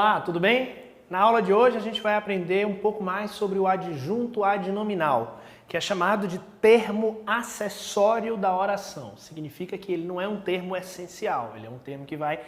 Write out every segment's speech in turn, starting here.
Olá, tudo bem? Na aula de hoje a gente vai aprender um pouco mais sobre o adjunto adnominal, que é chamado de termo acessório da oração. Significa que ele não é um termo essencial, ele é um termo que vai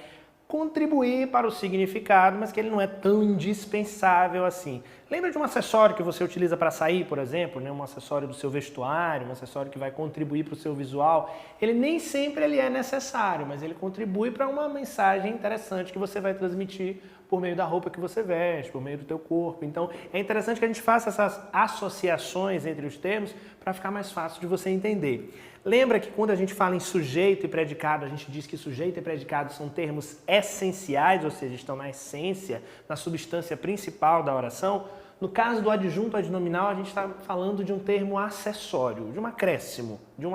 contribuir para o significado, mas que ele não é tão indispensável assim. Lembra de um acessório que você utiliza para sair, por exemplo, né? Um acessório do seu vestuário, um acessório que vai contribuir para o seu visual? Ele nem sempre ele é necessário, mas ele contribui para uma mensagem interessante que você vai transmitir por meio da roupa que você veste, por meio do teu corpo. Então, é interessante que a gente faça essas associações entre os termos para ficar mais fácil de você entender. Lembra que quando a gente fala em sujeito e predicado, a gente diz que sujeito e predicado são termos essenciais, ou seja, estão na essência, na substância principal da oração? No caso do adjunto adnominal, a gente está falando de um termo acessório, de um acréscimo, de um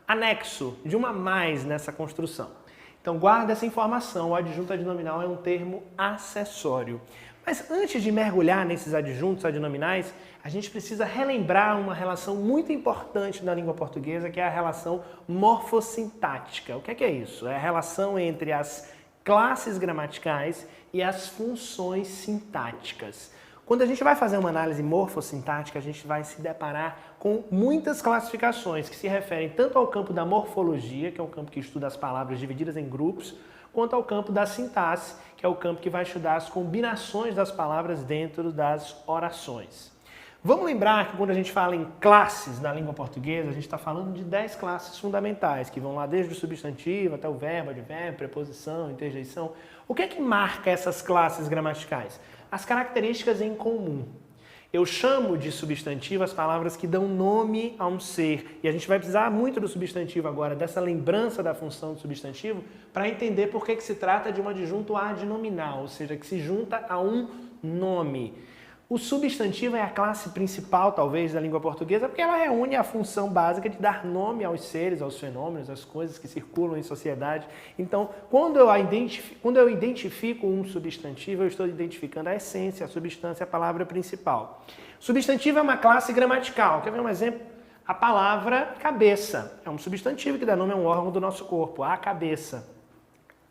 anexo, de uma mais nessa construção. Então guarda essa informação, o adjunto adnominal é um termo acessório. Mas antes de mergulhar nesses adjuntos adnominais, a gente precisa relembrar uma relação muito importante na língua portuguesa, que é a relação morfossintática. O que é isso? É a relação entre as classes gramaticais e as funções sintáticas. Quando a gente vai fazer uma análise morfossintática, a gente vai se deparar com muitas classificações que se referem tanto ao campo da morfologia, que é o campo que estuda as palavras divididas em grupos, quanto ao campo da sintaxe, que é o campo que vai estudar as combinações das palavras dentro das orações. Vamos lembrar que quando a gente fala em classes na língua portuguesa, a gente está falando de 10 classes fundamentais, que vão lá desde o substantivo até o verbo, advérbio, preposição, interjeição. O que é que marca essas classes gramaticais? As características em comum. Eu chamo de substantivo as palavras que dão nome a um ser. E a gente vai precisar muito do substantivo agora, dessa lembrança da função do substantivo, para entender por que se trata de um adjunto adnominal, ou seja, que se junta a um nome. O substantivo é a classe principal, talvez, da língua portuguesa, porque ela reúne a função básica de dar nome aos seres, aos fenômenos, às coisas que circulam em sociedade. Então, quando eu identifico um substantivo, eu estou identificando a essência, a substância, a palavra principal. Substantivo é uma classe gramatical. Quer ver um exemplo? A palavra cabeça é um substantivo que dá nome a um órgão do nosso corpo, a cabeça.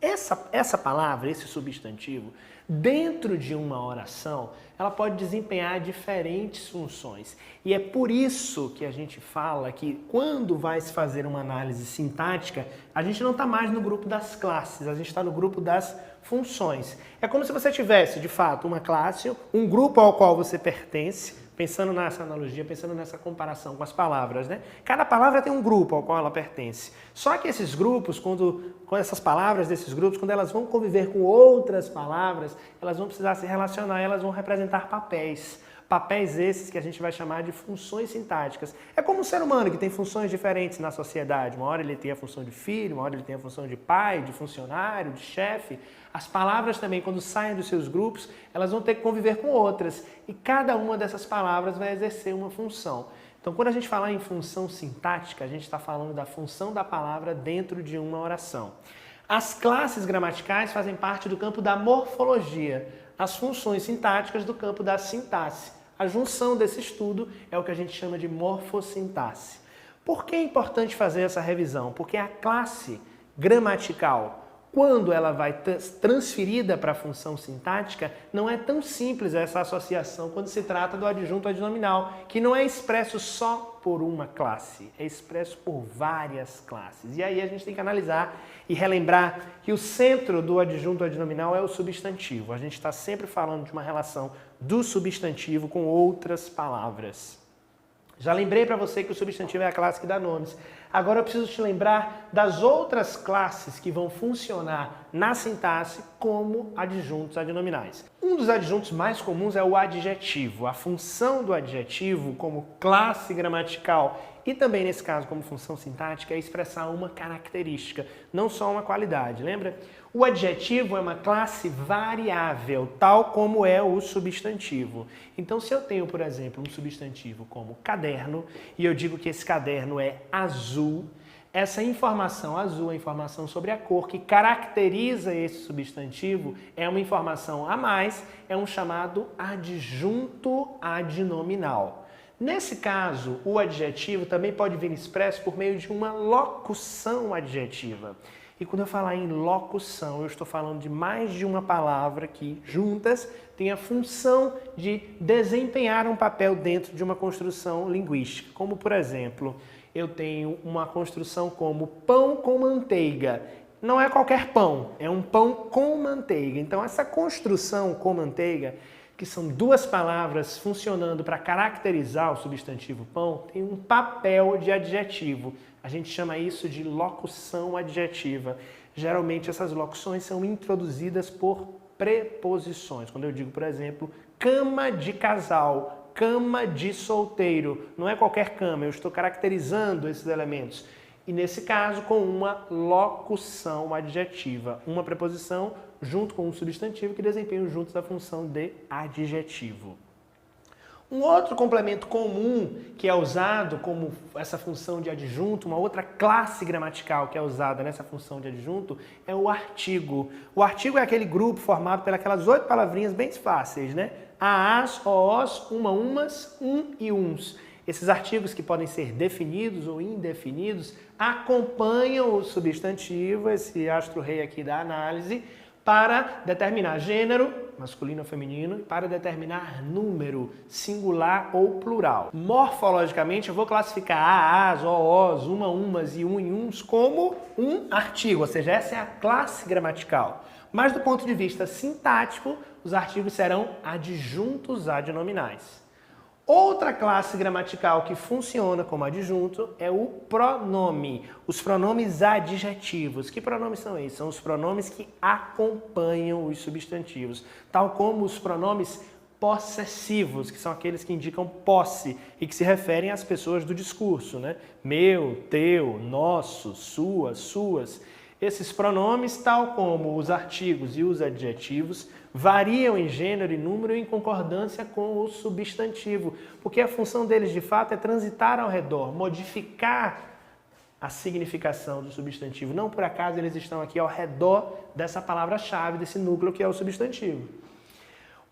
Essa palavra, esse substantivo, dentro de uma oração, ela pode desempenhar diferentes funções. E é por isso que a gente fala que quando vai se fazer uma análise sintática, a gente não está mais no grupo das classes, a gente está no grupo das funções. É como se você tivesse, de fato, uma classe, um grupo ao qual você pertence, pensando nessa analogia, pensando nessa comparação com as palavras, né? Cada palavra tem um grupo ao qual ela pertence. Só que esses grupos, com essas palavras desses grupos, quando elas vão conviver com outras palavras, elas vão precisar se relacionar, elas vão representar papéis. Papéis esses que a gente vai chamar de funções sintáticas. É como um ser humano que tem funções diferentes na sociedade. Uma hora ele tem a função de filho, uma hora ele tem a função de pai, de funcionário, de chefe. As palavras também, quando saem dos seus grupos, elas vão ter que conviver com outras. E cada uma dessas palavras vai exercer uma função. Então, quando a gente fala em função sintática, a gente está falando da função da palavra dentro de uma oração. As classes gramaticais fazem parte do campo da morfologia, as funções sintáticas do campo da sintaxe. A junção desse estudo é o que a gente chama de morfossintaxe. Por que é importante fazer essa revisão? Porque a classe gramatical, quando ela vai transferida para a função sintática, não é tão simples essa associação quando se trata do adjunto adnominal, que não é expresso só por uma classe, é expresso por várias classes. E aí a gente tem que analisar e relembrar que o centro do adjunto adnominal é o substantivo. A gente está sempre falando de uma relação do substantivo com outras palavras. Já lembrei para você que o substantivo é a classe que dá nomes. Agora eu preciso te lembrar das outras classes que vão funcionar na sintaxe como adjuntos adnominais. Um dos adjuntos mais comuns é o adjetivo. A função do adjetivo como classe gramatical e também, nesse caso, como função sintática, é expressar uma característica, não só uma qualidade. Lembra? O adjetivo é uma classe variável, tal como é o substantivo. Então, se eu tenho, por exemplo, um substantivo como caderno, e eu digo que esse caderno é azul, essa informação azul, a informação sobre a cor que caracteriza esse substantivo, é uma informação a mais, é um chamado adjunto adnominal. Nesse caso, o adjetivo também pode vir expresso por meio de uma locução adjetiva. E quando eu falar em locução, eu estou falando de mais de uma palavra que, juntas, tem a função de desempenhar um papel dentro de uma construção linguística. Como, por exemplo, eu tenho uma construção como pão com manteiga. Não é qualquer pão, é um pão com manteiga. Então, essa construção com manteiga, que são duas palavras funcionando para caracterizar o substantivo pão, tem um papel de adjetivo. A gente chama isso de locução adjetiva. Geralmente essas locuções são introduzidas por preposições. Quando eu digo, por exemplo, cama de casal, cama de solteiro, não é qualquer cama, eu estou caracterizando esses elementos. E nesse caso, com uma locução adjetiva, uma preposição junto com um substantivo que desempenham juntos a função de adjetivo. Um outro complemento comum que é usado como essa função de adjunto, uma outra classe gramatical que é usada nessa função de adjunto, é o artigo. O artigo é aquele grupo formado pelas 8 palavrinhas bem fáceis, né? A, as, o, os, uma, umas, um e uns. Esses artigos que podem ser definidos ou indefinidos acompanham o substantivo, esse astro-rei aqui da análise, para determinar gênero, masculino ou feminino, e para determinar número, singular ou plural. Morfologicamente, eu vou classificar a, as, o, os, uma, umas e um e uns como um artigo, ou seja, essa é a classe gramatical. Mas do ponto de vista sintático, os artigos serão adjuntos adnominais. Outra classe gramatical que funciona como adjunto é o pronome, os pronomes adjetivos. Que pronomes são esses? São os pronomes que acompanham os substantivos, tal como os pronomes possessivos, que são aqueles que indicam posse e que se referem às pessoas do discurso, né? Meu, teu, nosso, sua, suas. Esses pronomes, tal como os artigos e os adjetivos, variam em gênero e número em concordância com o substantivo, porque a função deles, de fato, é transitar ao redor, modificar a significação do substantivo. Não por acaso eles estão aqui ao redor dessa palavra-chave, desse núcleo que é o substantivo.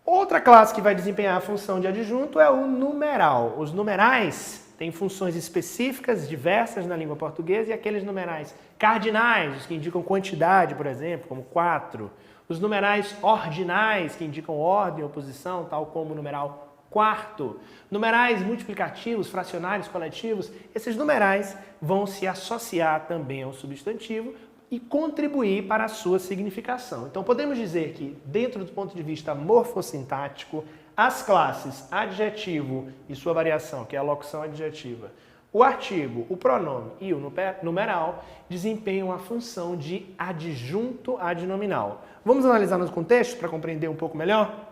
Outra classe que vai desempenhar a função de adjunto é o numeral. Os numerais têm funções específicas, diversas na língua portuguesa, e aqueles numerais cardinais, os que indicam quantidade, por exemplo, como 4. Os numerais ordinais, que indicam ordem ou posição, tal como o numeral quarto. Numerais multiplicativos, fracionários, coletivos, esses numerais vão se associar também ao substantivo e contribuir para a sua significação. Então podemos dizer que, dentro do ponto de vista morfossintático, as classes adjetivo e sua variação, que é a locução adjetiva, o artigo, o pronome e o numeral desempenham a função de adjunto adnominal. Vamos analisar nos contextos para compreender um pouco melhor?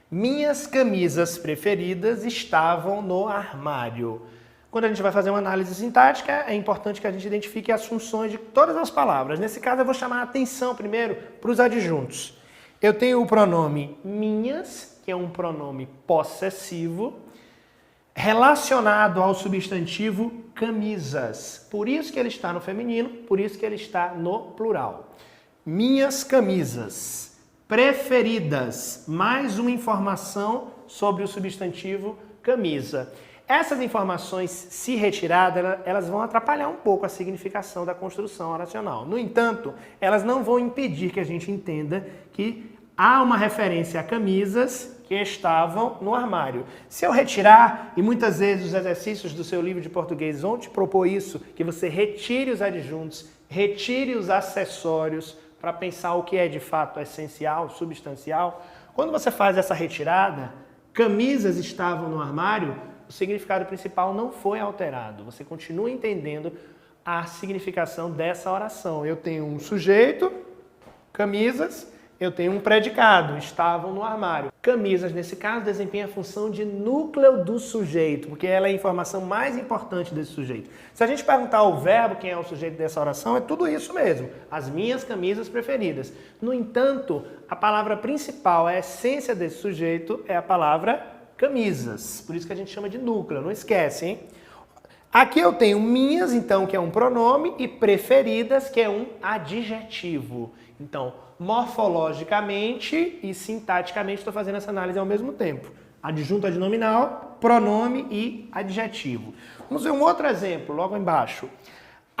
Minhas camisas preferidas estavam no armário. Quando a gente vai fazer uma análise sintática, é importante que a gente identifique as funções de todas as palavras. Nesse caso, eu vou chamar a atenção primeiro para os adjuntos. Eu tenho o pronome minhas, que é um pronome possessivo, relacionado ao substantivo camisas. Por isso que ele está no feminino, por isso que ele está no plural. Minhas camisas preferidas. Mais uma informação sobre o substantivo camisa. Essas informações, se retiradas, elas vão atrapalhar um pouco a significação da construção oracional. No entanto, elas não vão impedir que a gente entenda que há uma referência a camisas que estavam no armário. Se eu retirar, e muitas vezes os exercícios do seu livro de português vão te propor isso, que você retire os adjuntos, retire os acessórios para pensar o que é de fato essencial, substancial. Quando você faz essa retirada, camisas estavam no armário, o significado principal não foi alterado. Você continua entendendo a significação dessa oração. Eu tenho um sujeito, camisas, eu tenho um predicado, estavam no armário. Camisas, nesse caso, desempenha a função de núcleo do sujeito, porque ela é a informação mais importante desse sujeito. Se a gente perguntar ao verbo quem é o sujeito dessa oração, é tudo isso mesmo. As minhas camisas preferidas. No entanto, a palavra principal, a essência desse sujeito, é a palavra camisas. Por isso que a gente chama de núcleo, não esquece, hein? Aqui eu tenho minhas, então, que é um pronome, e preferidas, que é um adjetivo. Então, morfologicamente e sintaticamente estou fazendo essa análise ao mesmo tempo. Adjunto adnominal, pronome e adjetivo. Vamos ver um outro exemplo, logo embaixo.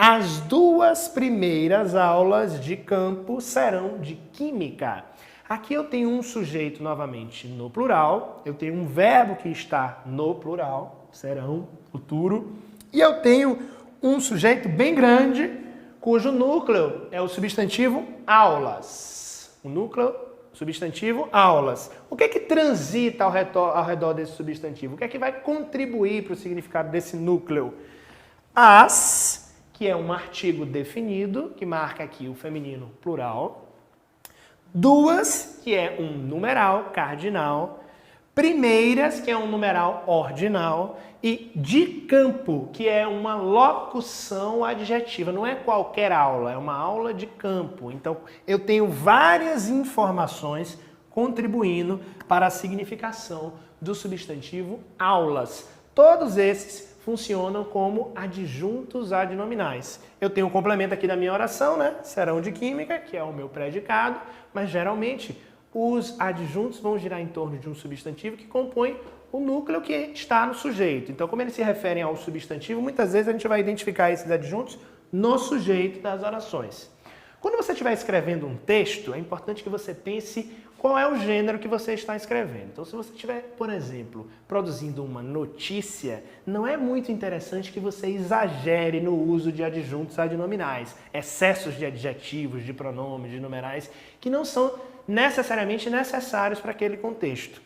As duas primeiras aulas de campo serão de química. Aqui eu tenho um sujeito novamente no plural, eu tenho um verbo que está no plural, serão, futuro, e eu tenho um sujeito bem grande, cujo núcleo é o substantivo aulas. O núcleo, substantivo aulas. O que é que transita ao redor desse substantivo? O que é que vai contribuir para o significado desse núcleo? As, que é um artigo definido, que marca aqui o feminino plural. Duas, que é um numeral cardinal. Primeiras, que é um numeral ordinal. E de campo, que é uma locução adjetiva. Não é qualquer aula, é uma aula de campo. Então, eu tenho várias informações contribuindo para a significação do substantivo aulas. Todos esses funcionam como adjuntos adnominais. Eu tenho um complemento aqui da minha oração, né? Serão de química, que é o meu predicado, mas geralmente os adjuntos vão girar em torno de um substantivo que compõe o núcleo que está no sujeito. Então, como eles se referem ao substantivo, muitas vezes a gente vai identificar esses adjuntos no sujeito das orações. Quando você estiver escrevendo um texto, é importante que você pense qual é o gênero que você está escrevendo. Então, se você estiver, por exemplo, produzindo uma notícia, não é muito interessante que você exagere no uso de adjuntos adnominais, excessos de adjetivos, de pronomes, de numerais, que não são necessariamente necessários para aquele contexto.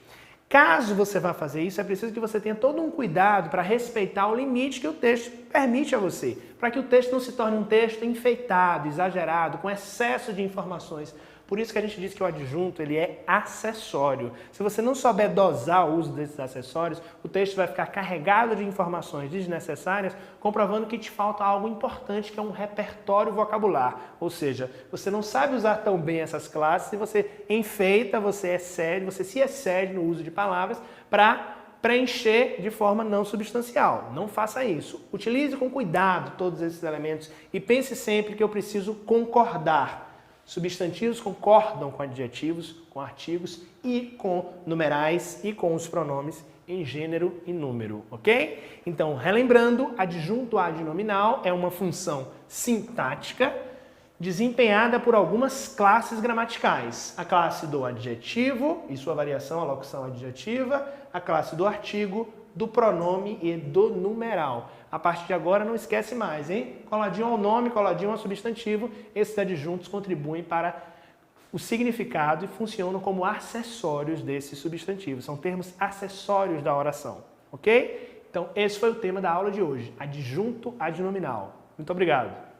Caso você vá fazer isso, é preciso que você tenha todo um cuidado para respeitar o limite que o texto permite a você, para que o texto não se torne um texto enfeitado, exagerado, com excesso de informações. Por isso que a gente diz que o adjunto ele é acessório. Se você não souber dosar o uso desses acessórios, o texto vai ficar carregado de informações desnecessárias, comprovando que te falta algo importante, que é um repertório vocabular. Ou seja, você não sabe usar tão bem essas classes e você enfeita, você se excede no uso de palavras para preencher de forma não substancial. Não faça isso. Utilize com cuidado todos esses elementos e pense sempre que eu preciso concordar. Substantivos concordam com adjetivos, com artigos e com numerais e com os pronomes em gênero e número, ok? Então, relembrando, adjunto adnominal é uma função sintática desempenhada por algumas classes gramaticais. A classe do adjetivo e sua variação, a locução adjetiva, a classe do artigo, do pronome e do numeral. A partir de agora, não esquece mais, hein? Coladinho ao nome, coladinho ao substantivo, esses adjuntos contribuem para o significado e funcionam como acessórios desse substantivo. São termos acessórios da oração, ok? Então, esse foi o tema da aula de hoje, adjunto adnominal. Muito obrigado.